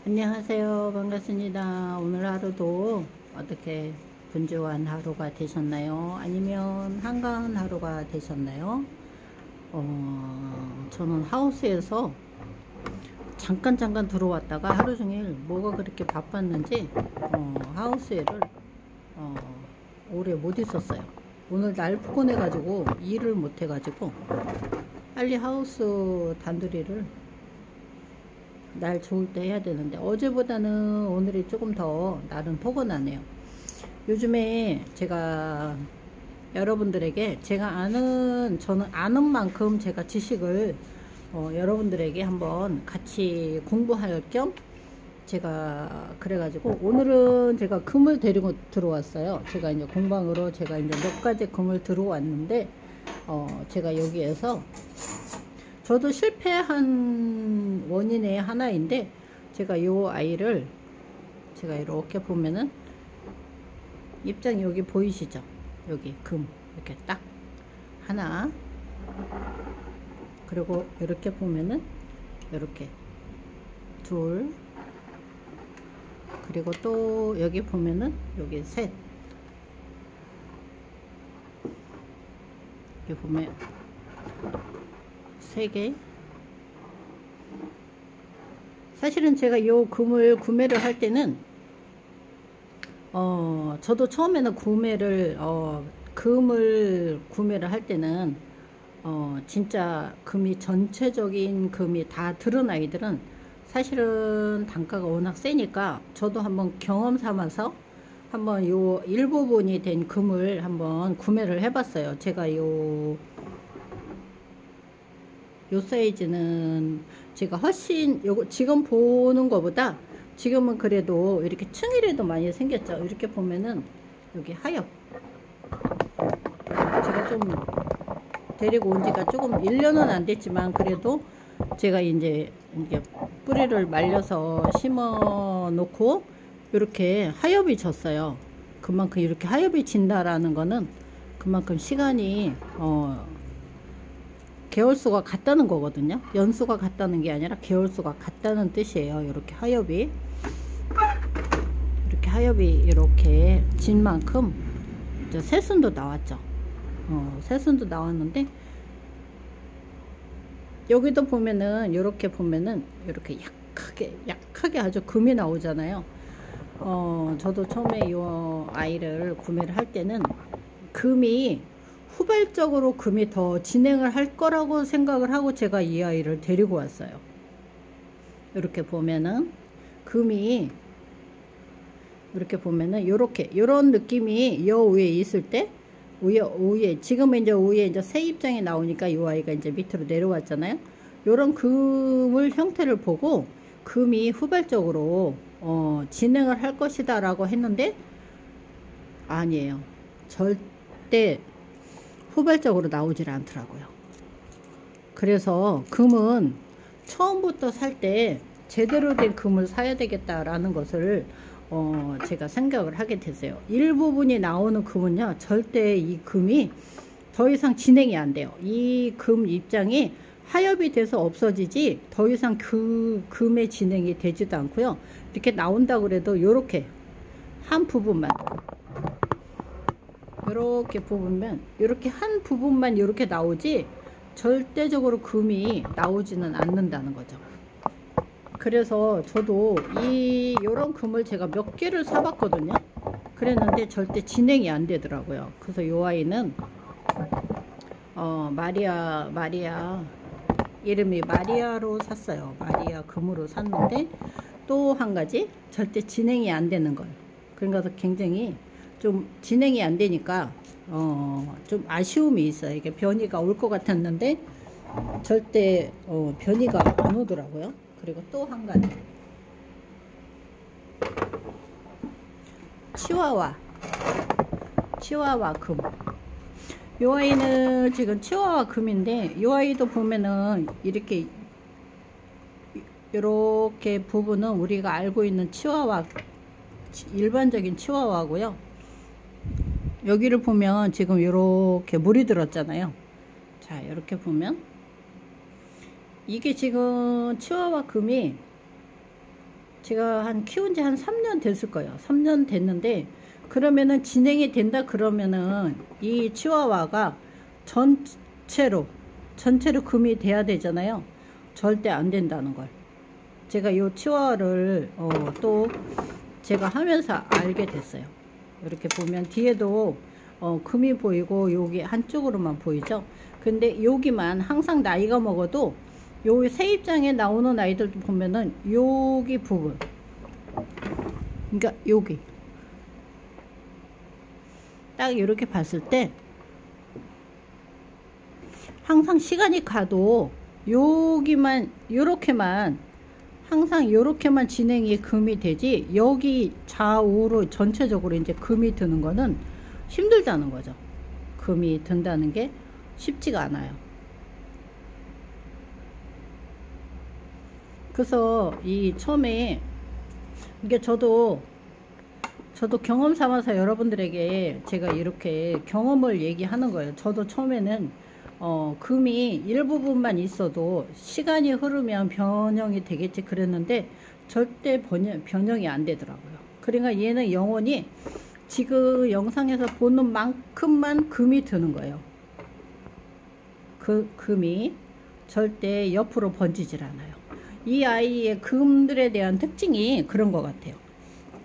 안녕하세요. 반갑습니다. 오늘 하루도 어떻게 분주한 하루가 되셨나요? 아니면 한가한 하루가 되셨나요? 저는 하우스에서 잠깐 들어왔다가 하루 종일 뭐가 그렇게 바빴는지 하우스 일을 오래 못 있었어요. 오늘 날 피곤해 가지고 일을 못 해 가지고 빨리 하우스 단둘이를 날 좋을 때 해야 되는데 어제보다는 오늘이 조금 더 날은 포근하네요. 요즘에 제가 여러분들에게 저는 아는 만큼 제가 지식을 여러분들에게 한번 같이 공부할 겸 제가 그래가지고 오늘은 제가 금을 데리고 들어왔어요. 제가 이제 공방으로 제가 이제 몇 가지 금을 들어왔는데 제가 여기에서 저도 실패한 원인의 하나인데 제가 요 아이를 제가 이렇게 보면은 입장이 여기 보이시죠? 여기 금 이렇게 딱 하나, 그리고 이렇게 보면은 이렇게 둘, 그리고 또 여기 보면은 여기 셋, 여기 보면 3개. 사실은 제가 이 금을 구매를 할 때는 저도 처음에는 금을 구매를 할 때는 진짜 금이 전체적인 금이 다 들은 아이들은 사실은 단가가 워낙 세니까 저도 한번 경험 삼아서 한번 요 일부분이 된 금을 한번 구매를 해봤어요. 제가 요 사이즈는 제가 훨씬 요거 지금 보는 것보다 지금은 그래도 이렇게 층이라도 많이 생겼죠. 이렇게 보면은 여기 하엽, 제가 좀 데리고 온 지가 조금 1년은 안 됐지만 그래도 제가 이제 이게 뿌리를 말려서 심어 놓고 이렇게 하엽이 졌어요. 그만큼 이렇게 하엽이 진다라는 거는 그만큼 시간이 개월수가 같다는 거거든요. 연수가 같다는 게 아니라 개월수가 같다는 뜻이에요. 이렇게 하엽이 이렇게 진 만큼 이제 새순도 나왔죠. 새순도 나왔는데 여기도 보면은 이렇게 보면은 이렇게 약하게 아주 금이 나오잖아요. 저도 처음에 이 아이를 구매를 할 때는 금이 후발적으로 금이 더 진행을 할 거라고 생각을 하고 제가 이 아이를 데리고 왔어요. 이렇게 보면은 금이 이렇게 보면은 요런 느낌이 요 위에 있을 때 위에 지금은 이제 위에 이제 새 입장이 나오니까 이 아이가 이제 밑으로 내려왔잖아요. 요런 금을 형태를 보고 금이 후발적으로 진행을 할 것이다 라고 했는데 아니에요. 절대 후발적으로 나오질 않더라고요. 그래서 금은 처음부터 살 때 제대로 된 금을 사야 되겠다라는 것을 제가 생각을 하게 됐어요. 일부분이 나오는 금은요, 절대 이 금이 더 이상 진행이 안 돼요. 이 금 입장이 하엽이 돼서 없어지지 더 이상 그 금의 진행이 되지도 않고요. 이렇게 나온다고 그래도 요렇게 한 부분만 이렇게 한 부분만 이렇게 나오지 절대적으로 금이 나오지는 않는다는 거죠. 그래서 저도 요런 금을 제가 몇 개를 사봤거든요. 그랬는데 절대 진행이 안 되더라고요. 그래서 요 아이는 마리아 이름이 마리아로 샀어요. 마리아 금으로 샀는데 또 한 가지 절대 진행이 안 되는 걸. 그러니까 굉장히 좀 진행이 안 되니까 좀 아쉬움이 있어요. 이게 변이가 올 것 같았는데 절대 변이가 안 오더라고요. 그리고 또 한 가지 치와와 금. 요 아이는 지금 치와와 금인데 요 아이도 보면은 이렇게 부분은 우리가 알고 있는 일반적인 치와와고요. 여기를 보면 지금 이렇게 물이 들었잖아요. 자, 이렇게 보면 이게 지금 치와와 금이 제가 키운 지 한 3년 됐을 거예요. 3년 됐는데, 그러면은 진행이 된다 그러면은 이 치와와가 전체로 금이 돼야 되잖아요. 절대 안 된다는 걸. 제가 이 치와와를 또 제가 하면서 알게 됐어요. 이렇게 보면 뒤에도 금이 보이고 여기 한쪽으로만 보이죠. 근데 여기만 항상 나이가 먹어도 요 세입장에 나오는 아이들도 보면은 여기 부분, 그러니까 여기 딱 이렇게 봤을 때 항상 시간이 가도 여기만 요렇게만 항상 요렇게만 진행이 금이 되지, 여기 좌우로 전체적으로 이제 금이 드는 거는 힘들다는 거죠. 금이 든다는 게 쉽지가 않아요. 그래서 이 처음에 이게 저도 경험 삼아서 여러분들에게 제가 이렇게 경험을 얘기하는 거예요. 저도 처음에는 금이 일부분만 있어도 시간이 흐르면 변형이 되겠지 그랬는데 절대 변형이 안 되더라고요. 그러니까 얘는 영원히 지금 영상에서 보는 만큼만 금이 드는 거예요. 그 금이 절대 옆으로 번지질 않아요. 이 아이의 금들에 대한 특징이 그런 것 같아요.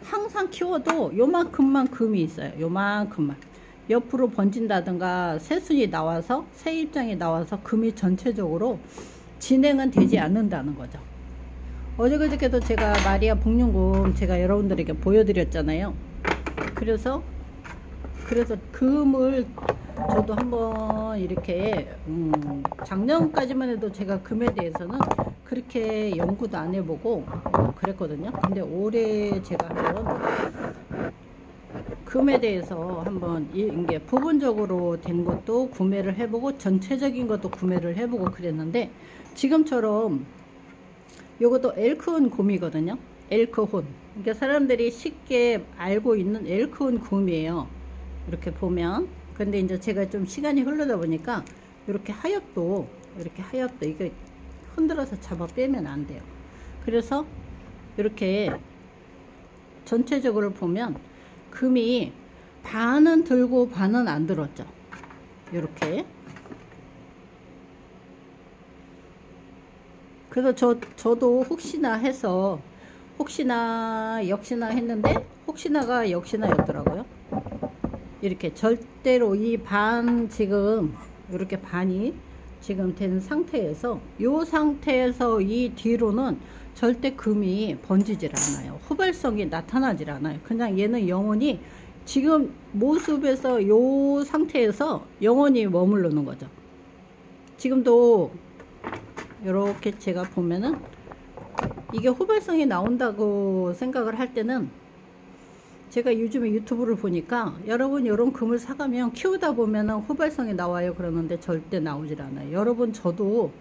항상 키워도 요만큼만 금이 있어요. 요만큼만. 옆으로 번진다든가 새순이 나와서 새 입장이 나와서 금이 전체적으로 진행은 되지 않는다는 거죠. 어제 그저께도 제가 마리아 복륜금 제가 여러분들에게 보여드렸잖아요. 그래서 금을 저도 한번 이렇게 작년까지만 해도 제가 금에 대해서는 그렇게 연구도 안 해보고 그랬거든요. 근데 올해 제가 한번 금에 대해서 한번 이게 부분적으로 된 것도 구매를 해보고 전체적인 것도 구매를 해보고 그랬는데, 지금처럼 요것도 엘크온 곰이거든요. 엘크혼. 그러니까 사람들이 쉽게 알고 있는 엘크온 곰이에요. 이렇게 보면. 근데 이제 제가 좀 시간이 흐르다 보니까 이렇게 하엽도 이게 흔들어서 잡아 빼면 안 돼요. 그래서 이렇게 전체적으로 보면 금이 반은 들고 반은 안 들었죠. 이렇게. 그래서 저도 혹시나 해서 역시나 했는데 혹시나가 역시나였더라고요. 이렇게 절대로 이 반 지금 이렇게 반이 지금 된 상태에서 이 상태에서 이 뒤로는 절대 금이 번지질 않아요. 후발성이 나타나질 않아요. 그냥 얘는 영원히 지금 모습에서 이 상태에서 영원히 머무르는 거죠. 지금도 이렇게 제가 보면은 이게 후발성이 나온다고 생각을 할 때는, 제가 요즘에 유튜브를 보니까 여러분 이런 금을 사가면 키우다 보면은 후발성이 나와요 그러는데 절대 나오질 않아요. 여러분 저도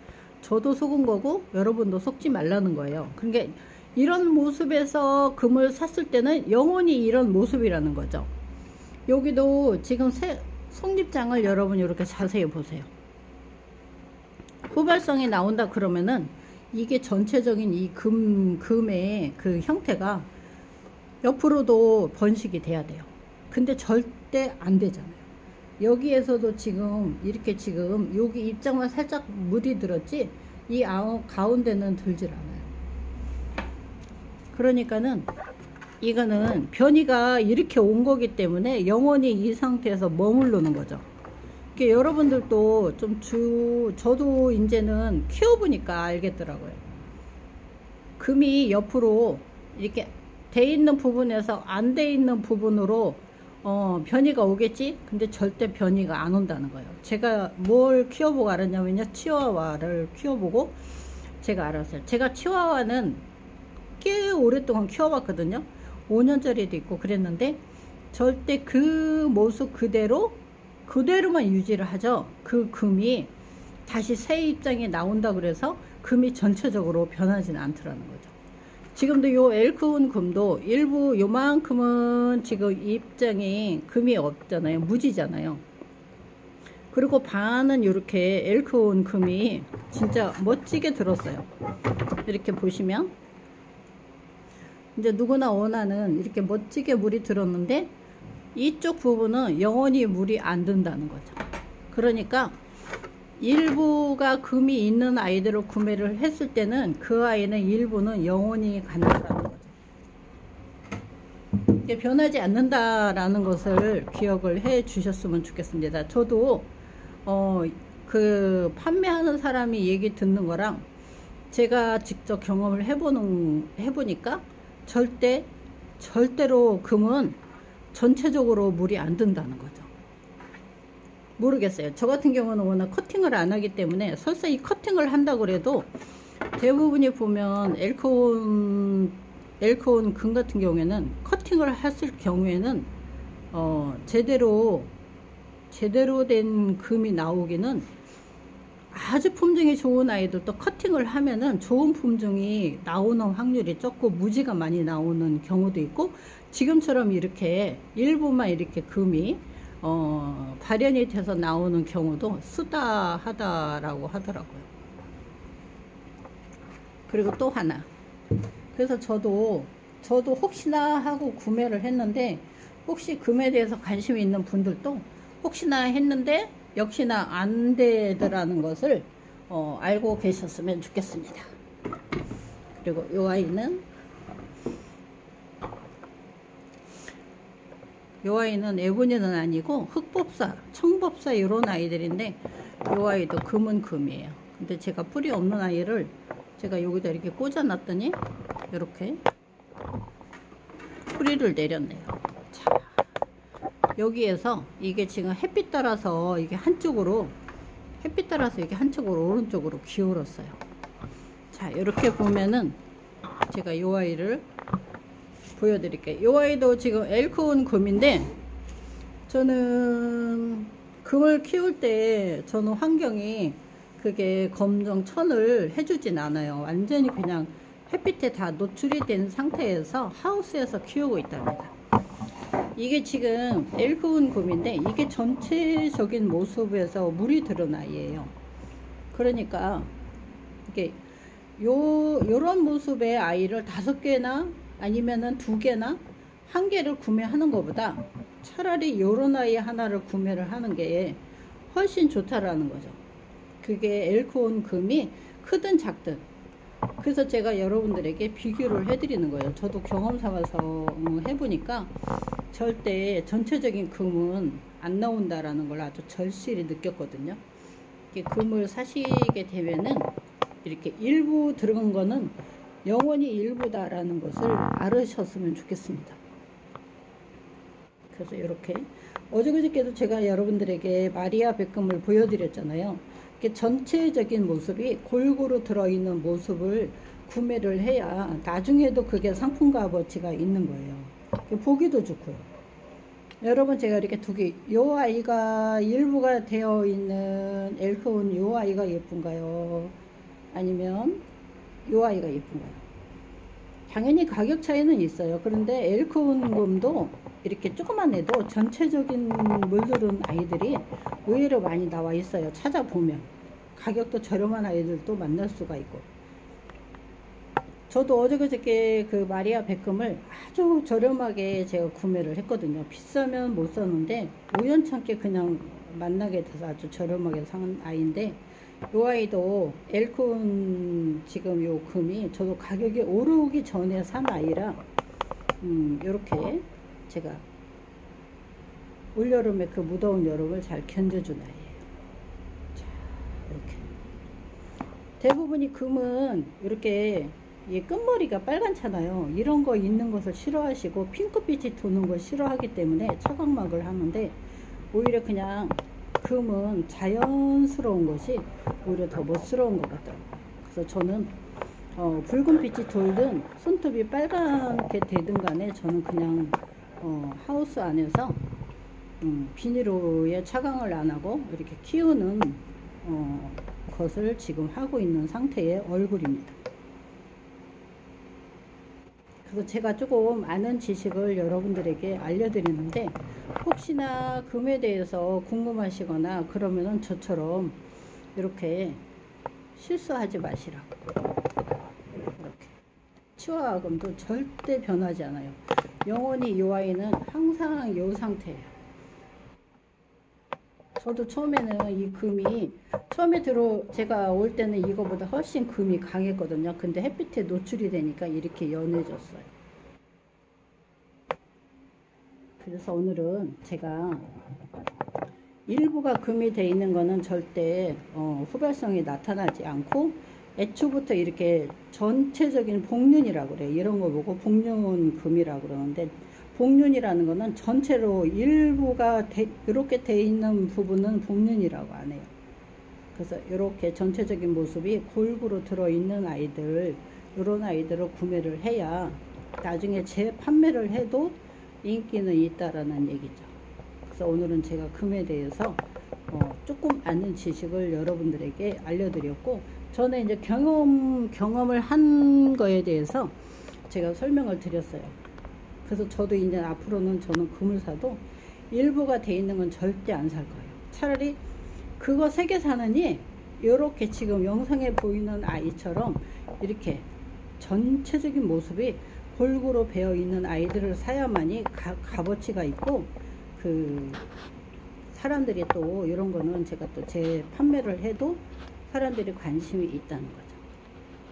속은 거고 여러분도 속지 말라는 거예요. 그러니까 이런 모습에서 금을 샀을 때는 영원히 이런 모습이라는 거죠. 여기도 지금 속립장을 여러분 이렇게 자세히 보세요. 후발성이 나온다 그러면은 이게 전체적인 이 금의 그 형태가 옆으로도 번식이 돼야 돼요. 근데 절대 안 되잖아요. 여기에서도 지금 이렇게 지금 여기 입장만 살짝 무디 들었지 이 가운데는 들질 않아요. 그러니까는 이거는 변이가 이렇게 온 거기 때문에 영원히 이 상태에서 머무르는 거죠. 그러니까 여러분들도 저도 이제는 키워보니까 알겠더라고요. 금이 옆으로 이렇게 돼 있는 부분에서 안 돼 있는 부분으로 변이가 오겠지? 근데 절대 변이가 안 온다는 거예요. 제가 뭘 키워보고 알았냐면요. 치와와를 키워보고 제가 알았어요. 제가 치와와는 꽤 오랫동안 키워봤거든요. 5년짜리도 있고 그랬는데 절대 그 모습 그대로만 유지를 하죠. 그 금이 다시 새 입장에 나온다 그래서 금이 전체적으로 변하지는 않더라는 거죠. 지금도 요 엘크온 금도 일부 요만큼은 지금 입장에 금이 없잖아요. 무지잖아요. 그리고 반은 이렇게 엘크온 금이 진짜 멋지게 들었어요. 이렇게 보시면 이제 누구나 원하는 이렇게 멋지게 물이 들었는데 이쪽 부분은 영원히 물이 안 든다는 거죠. 그러니까 일부가 금이 있는 아이들을 구매를 했을 때는 그 아이는 일부는 영원히 간다라는 거죠. 이게 변하지 않는다라는 것을 기억을 해 주셨으면 좋겠습니다. 저도 그 판매하는 사람이 얘기 듣는 거랑 제가 직접 경험을 해보니까 절대로 금은 전체적으로 물이 안 든다는 거죠. 모르겠어요. 저 같은 경우는 워낙 커팅을 안 하기 때문에 설사 이 커팅을 한다고 해도 대부분이 보면 엘크온 금 같은 경우에는 커팅을 했을 경우에는 제대로 된 금이 나오기는 아주 품종이 좋은 아이들도 커팅을 하면은 좋은 품종이 나오는 확률이 적고 무지가 많이 나오는 경우도 있고, 지금처럼 이렇게 일부만 이렇게 금이 발현이 돼서 나오는 경우도 쓰다하다라고 하더라고요. 그리고 또 하나, 그래서 저도 혹시나 하고 구매를 했는데, 혹시 금에 대해서 관심이 있는 분들도 혹시나 했는데 역시나 안 되더라는 것을 알고 계셨으면 좋겠습니다. 그리고 이 아이는 에보니는 아니고 흑법사, 청법사 이런 아이들인데, 이 아이도 금은 금이에요. 근데 제가 뿌리 없는 아이를 제가 여기다 이렇게 꽂아 놨더니 이렇게 뿌리를 내렸네요. 자, 여기에서 이게 지금 햇빛 따라서 이게 한쪽으로 오른쪽으로 기울었어요. 자, 이렇게 보면은 제가 이 아이를 보여드릴게요. 이 아이도 지금 엘크온 금인데, 저는 금을 키울 때 저는 환경이 그게 검정 천을 해주진 않아요. 완전히 그냥 햇빛에 다 노출이 된 상태에서 하우스에서 키우고 있답니다. 이게 지금 엘크온 금인데 이게 전체적인 모습에서 물이 들은 아이예요. 그러니까 이게 요런 모습의 아이를 5개나 아니면은 2개나 1개를 구매하는 것보다 차라리 요런 아이 하나를 구매를 하는 게 훨씬 좋다라는 거죠. 그게 엘크온 금이 크든 작든. 그래서 제가 여러분들에게 비교를 해드리는 거예요. 저도 경험 삼아서 해보니까 절대 전체적인 금은 안 나온다라는 걸 아주 절실히 느꼈거든요. 이게 금을 사시게 되면은 이렇게 일부 들어간 거는 영원히 일부다라는 것을 알으셨으면 좋겠습니다. 그래서 이렇게 어저께도 제가 여러분들에게 마리아 백금을 보여드렸잖아요. 이렇게 전체적인 모습이 골고루 들어있는 모습을 구매를 해야 나중에도 그게 상품 값어치가 있는 거예요. 보기도 좋고요. 여러분, 제가 이렇게 2개, 요 아이가 일부가 되어 있는 엘크온 요 아이가 예쁜가요? 아니면 요 아이가 예쁜가요? 당연히 가격 차이는 있어요. 그런데 엘크온 금도 이렇게 조그만 애도 전체적인 물들은 아이들이 의외로 많이 나와 있어요. 찾아보면 가격도 저렴한 아이들도 만날 수가 있고. 저도 어저께 그 마리아 백금을 아주 저렴하게 제가 구매를 했거든요. 비싸면 못 사는데 우연찮게 그냥 만나게 돼서 아주 저렴하게 산 아이인데, 요 아이도 엘크온 지금 요 금이 저도 가격이 오르기 전에 산 아이라 요렇게 제가 올여름에 그 무더운 여름을 잘 견뎌준 아이예요. 자, 이렇게 대부분이 금은 이렇게 끝머리가 빨갛잖아요. 이런 거 있는 것을 싫어하시고 핑크빛이 도는 걸 싫어하기 때문에 차광막을 하는데, 오히려 그냥 금은 자연스러운 것이 오히려 더 멋스러운 것 같더라고요. 그래서 저는 붉은 빛이 돌든 손톱이 빨갛게 되든 간에 저는 그냥 하우스 안에서 비닐로에 차광을 안 하고 이렇게 키우는 것을 지금 하고 있는 상태의 얼굴입니다. 그래서 제가 조금 아는 지식을 여러분들에게 알려드리는데, 혹시나 금에 대해서 궁금하시거나 그러면은 저처럼 이렇게 실수하지 마시라고. 이렇게 치와금도 절대 변하지 않아요. 영원히 이 아이는 항상 이 상태예요. 저도 처음에는 이 금이 제가 올 때는 이거보다 훨씬 금이 강했거든요. 근데 햇빛에 노출이 되니까 이렇게 연해졌어요. 그래서 오늘은 제가 일부가 금이 돼 있는 거는 절대 후발성이 나타나지 않고 애초부터 이렇게 전체적인 복륜이라고 그래요. 이런 거 보고 복륜금이라고 그러는데, 복륜이라는 거는 전체로 일부가 이렇게 돼 있는 부분은 복륜이라고 안 해요. 그래서 이렇게 전체적인 모습이 골고루 들어있는 아이들, 이런 아이들을 구매를 해야 나중에 재판매를 해도 인기는 있다라는 얘기죠. 그래서 오늘은 제가 금에 대해서 조금 아는 지식을 여러분들에게 알려드렸고, 저는 이제 경험을 한 거에 대해서 제가 설명을 드렸어요. 그래서 저도 이제 앞으로는 저는 금을 사도 일부가 돼 있는 건 절대 안 살 거예요. 차라리 그거 3개 사느니 이렇게 지금 영상에 보이는 아이처럼 이렇게 전체적인 모습이 골고루 배어 있는 아이들을 사야만이 값어치가 있고, 사람들이 또 이런 거는 제가 또 제 판매를 해도 사람들이 관심이 있다는 거죠.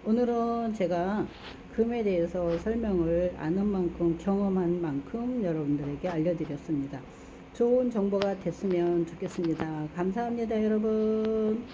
오늘은 제가 금에 대해서 설명을 아는 만큼, 경험한 만큼 여러분들에게 알려드렸습니다. 좋은 정보가 됐으면 좋겠습니다. 감사합니다, 여러분.